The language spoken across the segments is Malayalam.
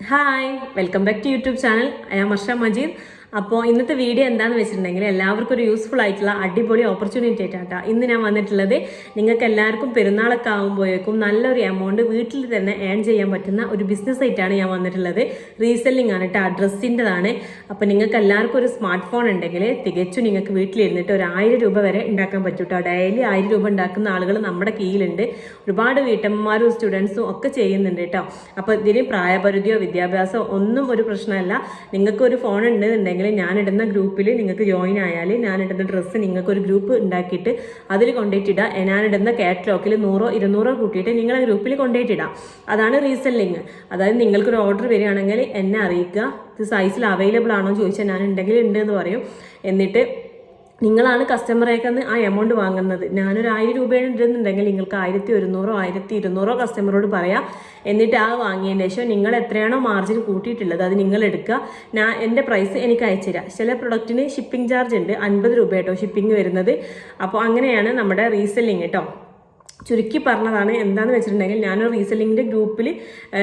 Hi, welcome back to YouTube channel. I am Arsha Majeed. അപ്പോൾ ഇന്നത്തെ വീഡിയോ എന്താണെന്ന് വെച്ചിട്ടുണ്ടെങ്കിൽ എല്ലാവർക്കും ഒരു യൂസ്ഫുൾ ആയിട്ടുള്ള അടിപൊളി ഓപ്പർച്യൂണിറ്റി ആയിട്ടാണ് ഇന്ന് ഞാൻ വന്നിട്ടുള്ളത്. നിങ്ങൾക്ക് എല്ലാവർക്കും പെരുന്നാളൊക്കെ ആകുമ്പോഴേക്കും നല്ലൊരു എമൗണ്ട് വീട്ടിൽ തന്നെ ഏൺ ചെയ്യാൻ പറ്റുന്ന ഒരു ബിസിനസ് ആയിട്ടാണ് ഞാൻ വന്നിട്ടുള്ളത്. റീസെല്ലിംഗ് ആണ് കേട്ടോ, ഡ്രസ്സിൻ്റെതാണ്. അപ്പോൾ നിങ്ങൾക്ക് എല്ലാവർക്കും ഒരു സ്മാർട്ട് ഫോൺ ഉണ്ടെങ്കിൽ തികച്ചും നിങ്ങൾക്ക് വീട്ടിലിരുന്നിട്ട് ഒരു 1000 രൂപ വരെ ഉണ്ടാക്കാൻ പറ്റും കേട്ടോ. ഡെയിലി 1000 രൂപ ഉണ്ടാക്കുന്ന ആളുകൾ നമ്മുടെ കീഴിലുണ്ട്. ഒരുപാട് വീട്ടമ്മമാരും സ്റ്റുഡൻസും ഒക്കെ ചെയ്യുന്നുണ്ട് കേട്ടോ. അപ്പോൾ ഇതിന് പ്രായപരിധിയോ വിദ്യാഭ്യാസമോ ഒന്നും ഒരു പ്രശ്നമല്ല. നിങ്ങൾക്ക് ഒരു ഫോൺ ഉണ്ടെന്നുണ്ടെങ്കിൽ ഞാനിടുന്ന ഗ്രൂപ്പിൽ നിങ്ങൾക്ക് ജോയിൻ ആയാൽ ഞാനിടുന്ന ഡ്രസ്സ് നിങ്ങൾക്ക് ഒരു ഗ്രൂപ്പ് ഉണ്ടാക്കിയിട്ട് അതിൽ കൊണ്ടുപോയിട്ടിടുക. ഞാനിടുന്ന കാറ്റലോഗിൽ 100-200 കൂട്ടിയിട്ട് നിങ്ങളെ ഗ്രൂപ്പിൽ കൊണ്ടുപോയിട്ടിടാം. അതാണ് റീസെല്ലിങ്. അതായത് നിങ്ങൾക്കൊരു ഓർഡർ വരികയാണെങ്കിൽ എന്നെ അറിയിക്കുക. ഇത് സൈസിൽ അവൈലബിൾ ആണോ എന്ന് ചോദിച്ചാൽ ഞാൻ ഉണ്ടെങ്കിൽ ഉണ്ട് എന്ന് പറയും. എന്നിട്ട് നിങ്ങളാണ് കസ്റ്റമറേക്കെന്ന് ആ എമൗണ്ട് വാങ്ങുന്നത്. ഞാനൊരു 1000 രൂപയാണ് ഇടുന്നുണ്ടെങ്കിൽ നിങ്ങൾക്ക് 1100-1200 കസ്റ്റമറോട് പറയാം. എന്നിട്ട് ആ വാങ്ങിയതിന് ശേഷം നിങ്ങൾ എത്രയാണോ മാർജിൻ കൂട്ടിയിട്ടുള്ളത് അത് നിങ്ങൾ എടുക്കുക. എൻ്റെ പ്രൈസ് എനിക്ക് അയച്ചു തരാം. ചില പ്രൊഡക്റ്റിന് ഷിപ്പിംഗ് ചാർജ് ഉണ്ട്, 50 രൂപ കേട്ടോ ഷിപ്പിംഗ് വരുന്നത്. അപ്പോൾ അങ്ങനെയാണ് നമ്മുടെ റീസെല്ലിങ് കേട്ടോ. ചുരുക്കി പറഞ്ഞതാണ്. എന്താണെന്ന് വെച്ചിട്ടുണ്ടെങ്കിൽ ഞാനൊരു റീസെല്ലിങ്ങിൻ്റെ ഗ്രൂപ്പിൽ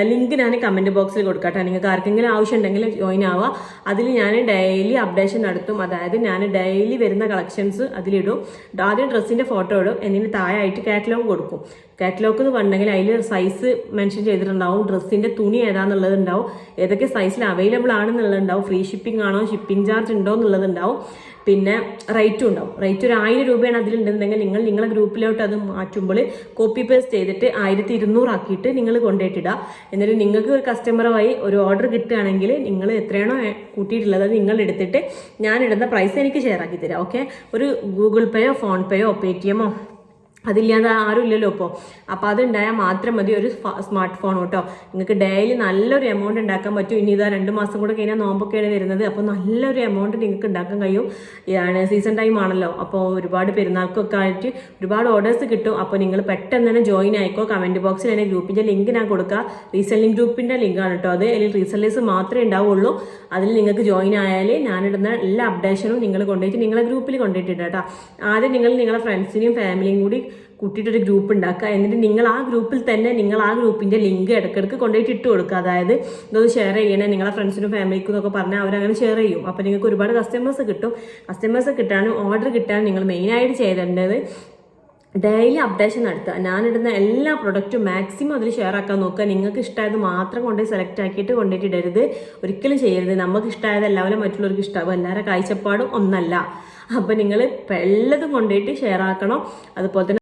ലിങ്ക് ഞാൻ കമൻറ്റ് ബോക്സിൽ കൊടുക്കാം കേട്ടോ. നിങ്ങൾക്ക് ആർക്കെങ്കിലും ആവശ്യം ഉണ്ടെങ്കിൽ ജോയിൻ ആവുക. അതിൽ ഞാൻ ഡെയിലി അപ്ഡേഷൻ നടത്തും. അതായത് ഞാൻ ഡെയിലി വരുന്ന കളക്ഷൻസ് അതിലിടും. ആദ്യം ഡ്രസ്സിൻ്റെ ഫോട്ടോ ഇടും, എന്നിട്ട് താഴെയായിട്ട് കാറ്റലോഗ് കൊടുക്കും. കാറ്റലോഗ് എന്ന് പറഞ്ഞിട്ടുണ്ടെങ്കിൽ അതിൽ സൈസ് മെൻഷൻ ചെയ്തിട്ടുണ്ടാവും, ഡ്രസ്സിൻ്റെ തുണി ഏതാണെന്നുള്ളത് ഉണ്ടാവും, ഏതൊക്കെ സൈസിൽ അവൈലബിൾ ആണെന്നുള്ളത് ഉണ്ടാവും, ഫ്രീ ഷിപ്പിംഗ് ആണോ, ഷിപ്പിംഗ് ചാർജ് ഉണ്ടോ എന്നുള്ളത് ഉണ്ടാവും. പിന്നെ റേറ്റും ഉണ്ടാവും. റേറ്റ് ഒരു 1000 രൂപയാണ് അതിലുണ്ടെന്നുണ്ടെങ്കിൽ നിങ്ങൾ നിങ്ങളെ ഗ്രൂപ്പിലോട്ട് അത് മാറ്റുമ്പോൾ കോപ്പി പേസ്റ്റ് ചെയ്തിട്ട് 1200 ആക്കിയിട്ട് നിങ്ങൾ കൊണ്ടുപോയിട്ടിടുക. എന്നിട്ട് നിങ്ങൾക്ക് ഒരു കസ്റ്റമറുമായി ഒരു ഓർഡർ കിട്ടുകയാണെങ്കിൽ നിങ്ങൾ എത്രയാണോ കൂട്ടിയിട്ടുള്ളത് അത് നിങ്ങൾ എടുത്തിട്ട് ഞാനിടുന്ന പ്രൈസ് എനിക്ക് ഷെയർ ആക്കി തരാം. ഓക്കെ, ഒരു ഗൂഗിൾ പേയോ ഫോൺ പേയോ പേടിഎമ്മോ അതില്ലാതെ ആരും ഇല്ലല്ലോ ഇപ്പോൾ. അപ്പോൾ അതുണ്ടായാൽ മാത്രം മതി ഒരു സ്മാർട്ട് ഫോൺ കേട്ടോ. നിങ്ങൾക്ക് ഡെയിലി നല്ലൊരു എമൗണ്ട് ഉണ്ടാക്കാൻ പറ്റും. ഇനി ഇതാ 2 മാസം കൂടെ കഴിഞ്ഞാൽ നോമ്പൊക്കെയാണ് വരുന്നത്. അപ്പോൾ നല്ലൊരു എമൗണ്ട് നിങ്ങൾക്ക് ഉണ്ടാക്കാൻ കഴിയും. സീസൺ ടൈം ആണല്ലോ, അപ്പോൾ ഒരുപാട് പെരുന്നാൾക്കൊക്കെ ആയിട്ട് ഒരുപാട് ഓർഡേഴ്സ് കിട്ടും. അപ്പോൾ നിങ്ങൾ പെട്ടെന്ന് തന്നെ ജോയിൻ ആയിക്കോ. കമൻറ്റ് ബോക്സിൽ തന്നെ ഗ്രൂപ്പിൻ്റെ ലിങ്ക് ഞാൻ കൊടുക്കുക. റീസെല്ലിംഗ് ഗ്രൂപ്പിൻ്റെ ലിങ്കാണ് കേട്ടോ അത്. അതിൽ റീസെല്ലേഴ്സ് മാത്രമേ ഉണ്ടാവുള്ളൂ. അതിൽ നിങ്ങൾക്ക് ജോയിൻ ആയാൽ ഞാനിടുന്ന എല്ലാ അപ്ഡേഷനും നിങ്ങൾ കൊണ്ടുപോയിട്ട് നിങ്ങളെ ഗ്രൂപ്പിൽ കൊണ്ടുപോയിട്ടിട്ട് കേട്ടോ. ആദ്യം നിങ്ങൾ നിങ്ങളെ ഫ്രണ്ട്സിനെയും ഫാമിലിയും കൂടി കൂട്ടിയിട്ടൊരു ഗ്രൂപ്പ് ഉണ്ടാക്കുക. എന്നിട്ട് നിങ്ങൾ ആ ഗ്രൂപ്പിൽ തന്നെ നിങ്ങൾ ആ ഗ്രൂപ്പിൻ്റെ ലിങ്ക് ഇടയ്ക്കിടയ്ക്ക് കൊണ്ടുപോയിട്ട് ഇട്ട് കൊടുക്കുക. അതായത് ഇതൊന്ന് ഷെയർ ചെയ്യണേ നിങ്ങളെ ഫ്രണ്ട്സിനും ഫാമിലിക്കും എന്നൊക്കെ പറഞ്ഞാൽ അവരങ്ങനെ ഷെയർ ചെയ്യും. അപ്പോൾ നിങ്ങൾക്ക് ഒരുപാട് കസ്റ്റമേഴ്സ് കിട്ടും. കസ്റ്റമേഴ്സ് കിട്ടാനും ഓർഡർ കിട്ടാനും നിങ്ങൾ മെയിനായിട്ട് ചെയ്തേണ്ടത് ഡെയിലി അപ്ഡേഷൻ നടത്തുക. ഞാനിടുന്ന എല്ലാ പ്രൊഡക്റ്റും മാക്സിമം അതിൽ ഷെയർ ആക്കാൻ നോക്കുക. നിങ്ങൾക്ക് ഇഷ്ടമായത് മാത്രം കൊണ്ടുപോയി സെലക്ട് ആക്കിയിട്ട് കൊണ്ടുപോയിട്ട് ഇടരുത്. ഒരിക്കലും ചെയ്യരുത്. നമുക്ക് ഇഷ്ടമായത് എല്ലാവരും മറ്റുള്ളവർക്ക് ഇഷ്ടമാകും. എല്ലാവരുടെ കാഴ്ചപ്പാടും ഒന്നല്ല. അപ്പോൾ നിങ്ങൾ എല്ലാതും കൊണ്ടുപോയിട്ട് ഷെയർ ആക്കണം. അതുപോലെ തന്നെ